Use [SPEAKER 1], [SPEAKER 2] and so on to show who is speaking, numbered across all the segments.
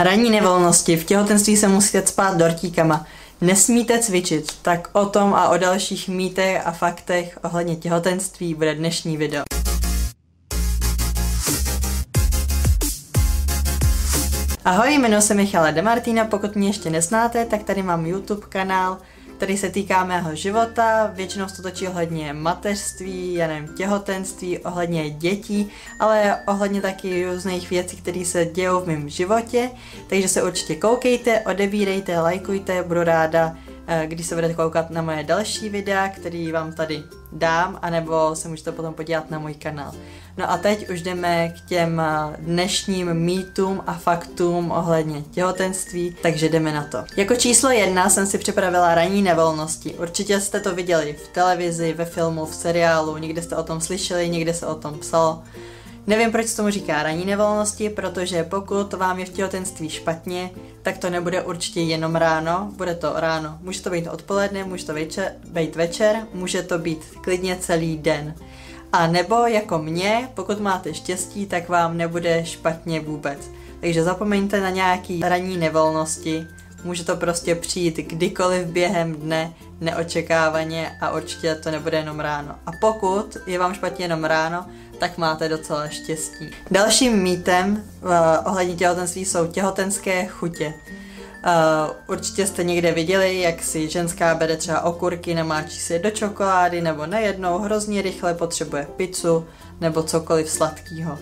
[SPEAKER 1] Ranní nevolnosti. V těhotenství se musíte cpát dortíkama. Nesmíte cvičit. Tak o tom a o dalších mýtech a faktech ohledně těhotenství bude dnešní video. Ahoj, jmenuji se Michala De Martina, pokud mě ještě neznáte, tak tady mám YouTube kanál, který se týká mého života, většinou se to točí ohledně mateřství, já nevím, těhotenství, ohledně dětí, ale ohledně taky různých věcí, které se dějou v mém životě, takže se určitě koukejte, odebírejte, lajkujte, budu ráda, když se budete koukat na moje další videa, který vám tady dám, anebo se můžete potom podívat na můj kanál. No a teď už jdeme k těm dnešním mýtům a faktům ohledně těhotenství, takže jdeme na to. Jako číslo 1 jsem si připravila ranní nevolnosti. Určitě jste to viděli v televizi, ve filmu, v seriálu, někde jste o tom slyšeli, někde se o tom psalo. Nevím, proč se tomu říká ranní nevolnosti, protože pokud vám je v těhotenství špatně, tak to nebude určitě jenom ráno, bude to ráno. Může to být odpoledne, může to být večer, může to být klidně celý den. A nebo jako mě, pokud máte štěstí, tak vám nebude špatně vůbec. Takže zapomeňte na nějaký ranní nevolnosti, může to prostě přijít kdykoliv během dne, neočekávaně a určitě to nebude jenom ráno. A pokud je vám špatně jenom ráno, tak máte docela štěstí. Dalším mýtem ohledně těhotenství jsou těhotenské chutě. Určitě jste někde viděli, jak si ženská bere třeba okurky, namáčí si je do čokolády, nebo najednou hrozně rychle potřebuje pizzu, nebo cokoliv sladkého.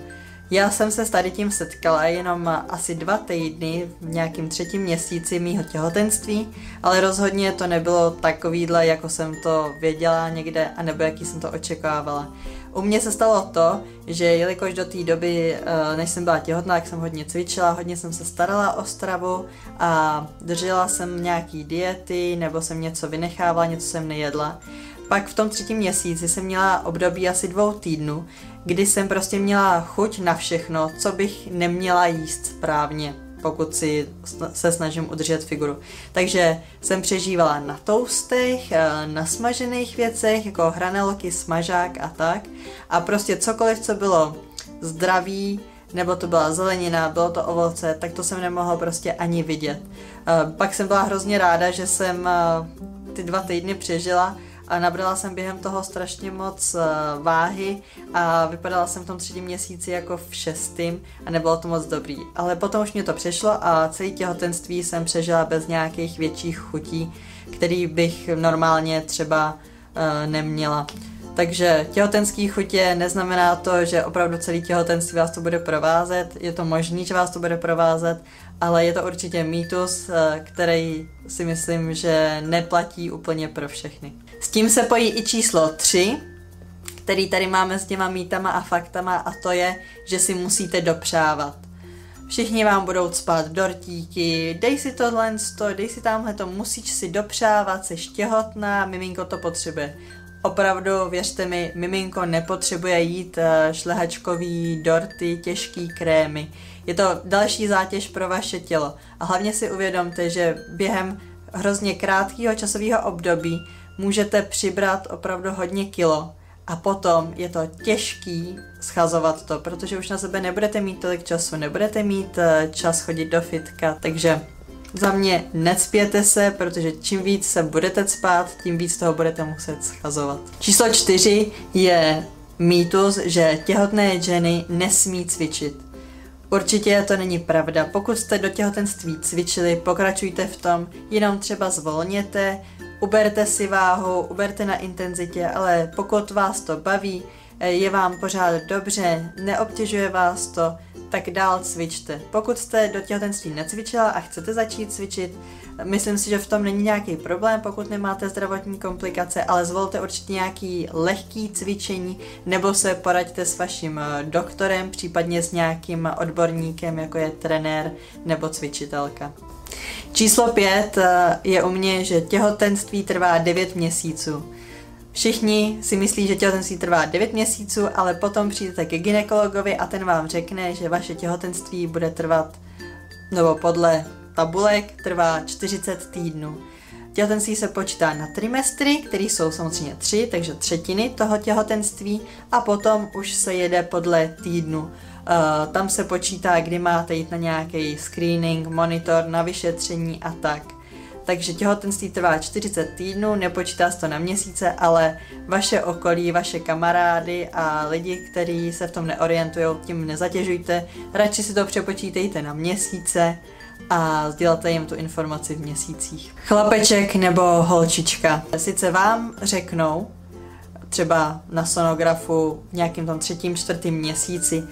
[SPEAKER 1] Já jsem se s tady tím setkala jenom asi 2 týdny v nějakém 3. měsíci mýho těhotenství, ale rozhodně to nebylo takovýhle, jako jsem to věděla někde, anebo jaký jsem to očekávala. U mě se stalo to, že jelikož do té doby, než jsem byla těhotná, tak jsem hodně cvičila, hodně jsem se starala o stravu a držela jsem nějaký diety, nebo jsem něco vynechávala, něco jsem nejedla. Pak v tom 3. měsíci jsem měla období asi 2 týdnů, kdy jsem prostě měla chuť na všechno, co bych neměla jíst správně, pokud se snažím udržet figuru. Takže jsem přežívala na toastech, na smažených věcech, jako hranolky, smažák a tak. A prostě cokoliv, co bylo zdravý, nebo to byla zelenina, bylo to ovoce, tak to jsem nemohla prostě ani vidět. Pak jsem byla hrozně ráda, že jsem ty 2 týdny přežila, a nabrala jsem během toho strašně moc váhy a vypadala jsem v tom 3. měsíci jako v 6. a nebylo to moc dobrý. Ale potom už mě to přešlo a celé těhotenství jsem přežila bez nějakých větších chutí, který bych normálně třeba neměla. Takže těhotenský chutě neznamená to, že opravdu celý těhotenství vás to bude provázet, je to možný, že vás to bude provázet, ale je to určitě mýtus, který si myslím, že neplatí úplně pro všechny. S tím se pojí i číslo 3, který tady máme s těma mýtama a faktama, a to je, že si musíte dopřávat. Všichni vám budou cpát dortíky, dej si tohle, dej si tamhleto, musíš si dopřávat, jsi těhotná, miminko to potřebuje. Opravdu, věřte mi, miminko nepotřebuje jít šlehačkový dorty, těžký krémy. Je to další zátěž pro vaše tělo. A hlavně si uvědomte, že během hrozně krátkého časového období můžete přibrat opravdu hodně kilo. A potom je to těžký schazovat to, protože už na sebe nebudete mít tolik času, nebudete mít čas chodit do fitka, takže za mě necpěte se, protože čím víc se budete cpát, tím víc toho budete muset schazovat. Číslo 4 je mýtus, že těhotné ženy nesmí cvičit. Určitě to není pravda. Pokud jste do těhotenství cvičili, pokračujte v tom, jenom třeba zvolněte, uberte si váhu, uberte na intenzitě, ale pokud vás to baví, je vám pořád dobře, neobtěžuje vás to, tak dál cvičte. Pokud jste do těhotenství necvičila a chcete začít cvičit, myslím si, že v tom není nějaký problém, pokud nemáte zdravotní komplikace, ale zvolte určitě nějaký lehký cvičení, nebo se poraďte s vaším doktorem, případně s nějakým odborníkem, jako je trenér nebo cvičitelka. Číslo 5 je u mě, že těhotenství trvá 9 měsíců. Všichni si myslí, že těhotenství trvá 9 měsíců, ale potom přijdete ke gynekologovi a ten vám řekne, že vaše těhotenství bude trvat, nebo podle tabulek, trvá 40 týdnů. Těhotenství se počítá na trimestry, které jsou samozřejmě 3, takže třetiny toho těhotenství, a potom už se jede podle týdnu. Tam se počítá, kdy máte jít na nějaký screening, monitor, na vyšetření a tak. Takže těhotenství trvá 40 týdnů, nepočítá se to na měsíce, ale vaše okolí, vaše kamarády a lidi, kteří se v tom neorientují, tím nezatěžujte. Radši si to přepočítejte na měsíce a sdělte jim tu informaci v měsících. Chlapeček nebo holčička. Sice vám řeknou, třeba na sonografu v nějakým tom 3., 4. měsíci,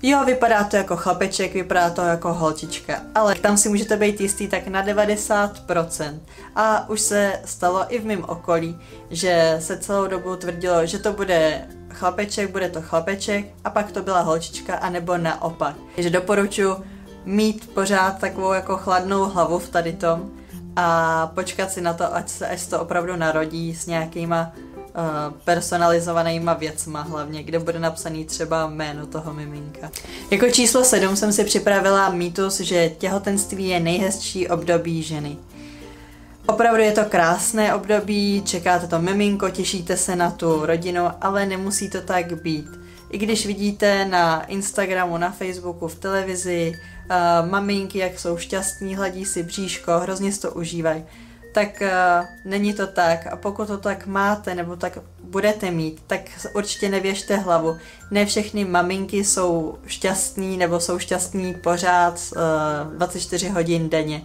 [SPEAKER 1] jo, vypadá to jako chlapeček, vypadá to jako holčička, ale tam si můžete být jistý tak na 90%. A už se stalo i v mém okolí, že se celou dobu tvrdilo, že to bude chlapeček, bude to chlapeček a pak to byla holčička, anebo naopak. Takže doporučuji mít pořád takovou jako chladnou hlavu v tady tom a počkat si na to, až se to opravdu narodí s nějakýma personalizovanýma věcma hlavně, kde bude napsaný třeba jméno toho miminka. Jako číslo 7 jsem si připravila mýtus, že těhotenství je nejhezčí období ženy. Opravdu je to krásné období, čekáte to miminko, těšíte se na tu rodinu, ale nemusí to tak být. I když vidíte na Instagramu, na Facebooku, v televizi maminky, jak jsou šťastní, hladí si bříško, hrozně si to užívají, tak není to tak a pokud to tak máte nebo tak budete mít, tak určitě nevěžte hlavu. Ne všechny maminky jsou šťastní nebo jsou šťastní pořád 24 hodin denně.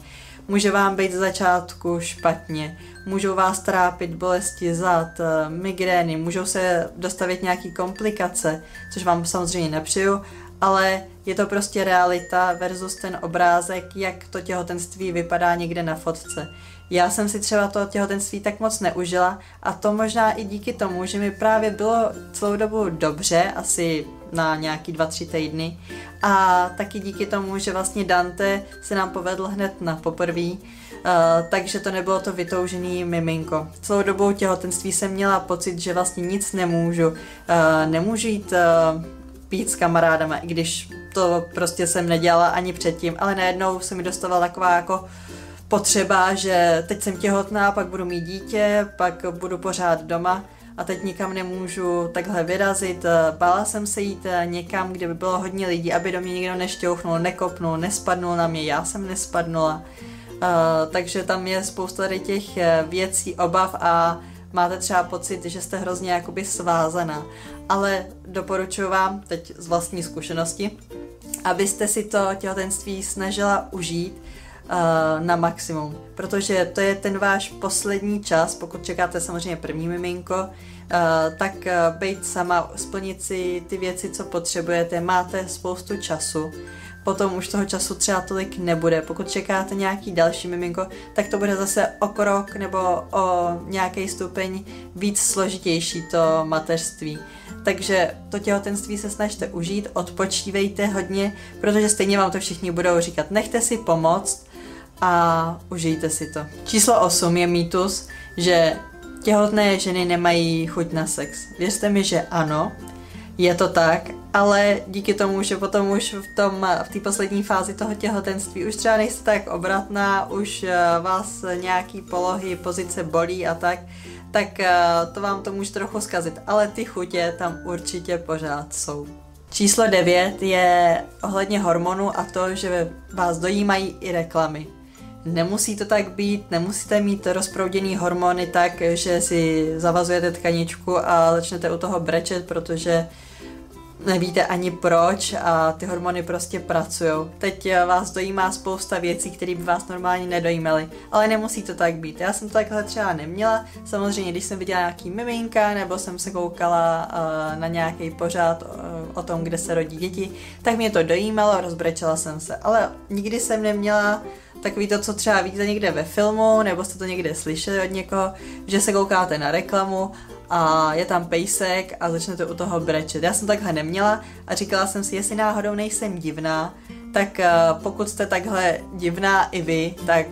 [SPEAKER 1] Může vám být z začátku špatně, můžou vás trápit bolesti zad, migrény, můžou se dostavit nějaké komplikace, což vám samozřejmě nepřeju, ale je to prostě realita versus ten obrázek, jak to těhotenství vypadá někde na fotce. Já jsem si třeba to těhotenství tak moc neužila a to možná i díky tomu, že mi právě bylo celou dobu dobře, asi na nějaký 2-3 týdny a taky díky tomu, že vlastně Dante se nám povedl hned na poprví, takže to nebylo to vytoužený miminko. Celou dobu těhotenství jsem měla pocit, že vlastně nic nemůžu. Nemůžu jít pít s kamarádama, i když to prostě jsem nedělala ani předtím, ale najednou se mi dostala taková jako potřeba, že teď jsem těhotná, pak budu mít dítě, pak budu pořád doma a teď nikam nemůžu takhle vyrazit. Bála jsem se jít někam, kde by bylo hodně lidí, aby do mě nikdo nešťouchnul, nekopnul, nespadnul na mě, já jsem nespadnula. Takže tam je spousta tady těch věcí, obav a máte třeba pocit, že jste hrozně jakoby svázaná. Ale doporučuji vám, teď z vlastní zkušenosti, abyste si to těhotenství snažila užít na maximum, protože to je ten váš poslední čas, pokud čekáte samozřejmě první miminko, tak být sama, splnit si ty věci, co potřebujete, máte spoustu času, potom už toho času třeba tolik nebude, pokud čekáte nějaký další miminko, tak to bude zase o krok nebo o nějaký stupeň víc složitější to mateřství. Takže to těhotenství se snažte užít, odpočívejte hodně, protože stejně vám to všichni budou říkat, nechte si pomoct a užijte si to. Číslo 8 je mýtus, že těhotné ženy nemají chuť na sex. Věřte mi, že ano, je to tak, ale díky tomu, že potom už v té poslední fázi toho těhotenství už třeba nejste tak obratná, už vás nějaký polohy, pozice bolí a tak to vám to může trochu zkazit, ale ty chutě tam určitě pořád jsou. Číslo 9 je ohledně hormonů a to, že vás dojímají i reklamy. Nemusí to tak být, nemusíte mít rozprouděný hormony tak, že si zavazujete tkaničku a začnete u toho brečet, protože nevíte ani proč a ty hormony prostě pracujou. Teď vás dojímá spousta věcí, které by vás normálně nedojímaly, ale nemusí to tak být. Já jsem to takhle třeba neměla, samozřejmě když jsem viděla nějaký miminka nebo jsem se koukala na nějaký pořad o tom, kde se rodí děti, tak mě to dojímalo, rozbrečela jsem se, ale nikdy jsem neměla takový to, co třeba vidíte někde ve filmu, nebo jste to někde slyšeli od někoho, že se koukáte na reklamu a je tam pejsek a začnete u toho brečet. Já jsem takhle neměla a říkala jsem si, jestli náhodou nejsem divná, tak pokud jste takhle divná i vy, tak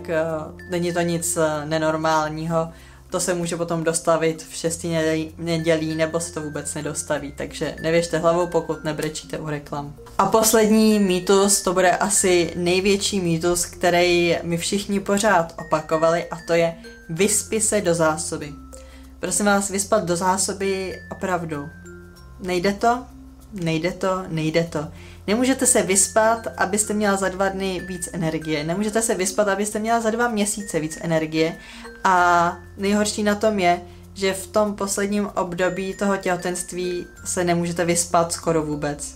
[SPEAKER 1] není to nic nenormálního. To se může potom dostavit v 6. nedělí, nebo se to vůbec nedostaví, takže nevěřte hlavou, pokud nebrečíte u reklam. A poslední mýtus, to bude asi největší mýtus, který mi všichni pořád opakovali, a to je vyspi se do zásoby. Prosím vás, vyspat do zásoby opravdu. Nejde to? Nejde to, nejde to. Nemůžete se vyspat, abyste měla za 2 dny víc energie. Nemůžete se vyspat, abyste měla za 2 měsíce víc energie. A nejhorší na tom je, že v tom posledním období toho těhotenství se nemůžete vyspat skoro vůbec.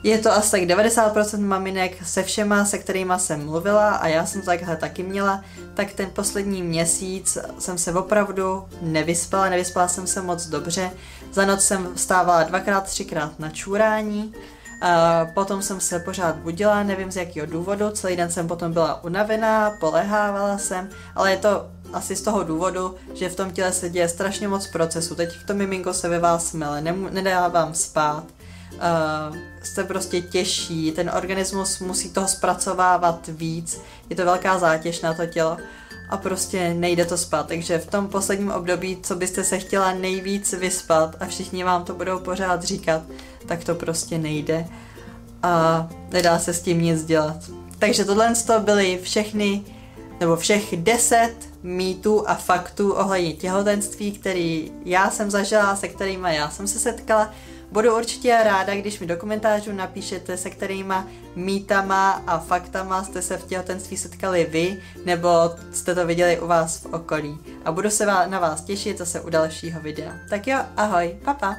[SPEAKER 1] Je to asi tak 90% maminek se všema, se kterými jsem mluvila a já jsem to takhle taky měla, tak ten poslední měsíc jsem se opravdu nevyspala jsem se moc dobře. Za noc jsem vstávala 2x, 3x na čůrání, potom jsem se pořád budila, nevím z jakého důvodu, celý den jsem potom byla unavená, polehávala jsem, ale je to asi z toho důvodu, že v tom těle se děje strašně moc procesů. Teď to miminko se ve vás mele, nedá vám spát, jste prostě těžší, ten organismus musí toho zpracovávat víc, je to velká zátěž na to tělo a prostě nejde to spát, takže v tom posledním období, co byste se chtěla nejvíc vyspat a všichni vám to budou pořád říkat, tak to prostě nejde a nedá se s tím nic dělat. Takže tohle byly všech 10 mýtů a faktů ohledně těhotenství, který já jsem zažila, se kterými já jsem se setkala. Budu určitě ráda, když mi do komentářů napíšete, se kterýma mýtama a faktama jste se v těhotenství setkali vy, nebo jste to viděli u vás v okolí. A budu se na vás těšit zase u dalšího videa. Tak jo, ahoj, papa!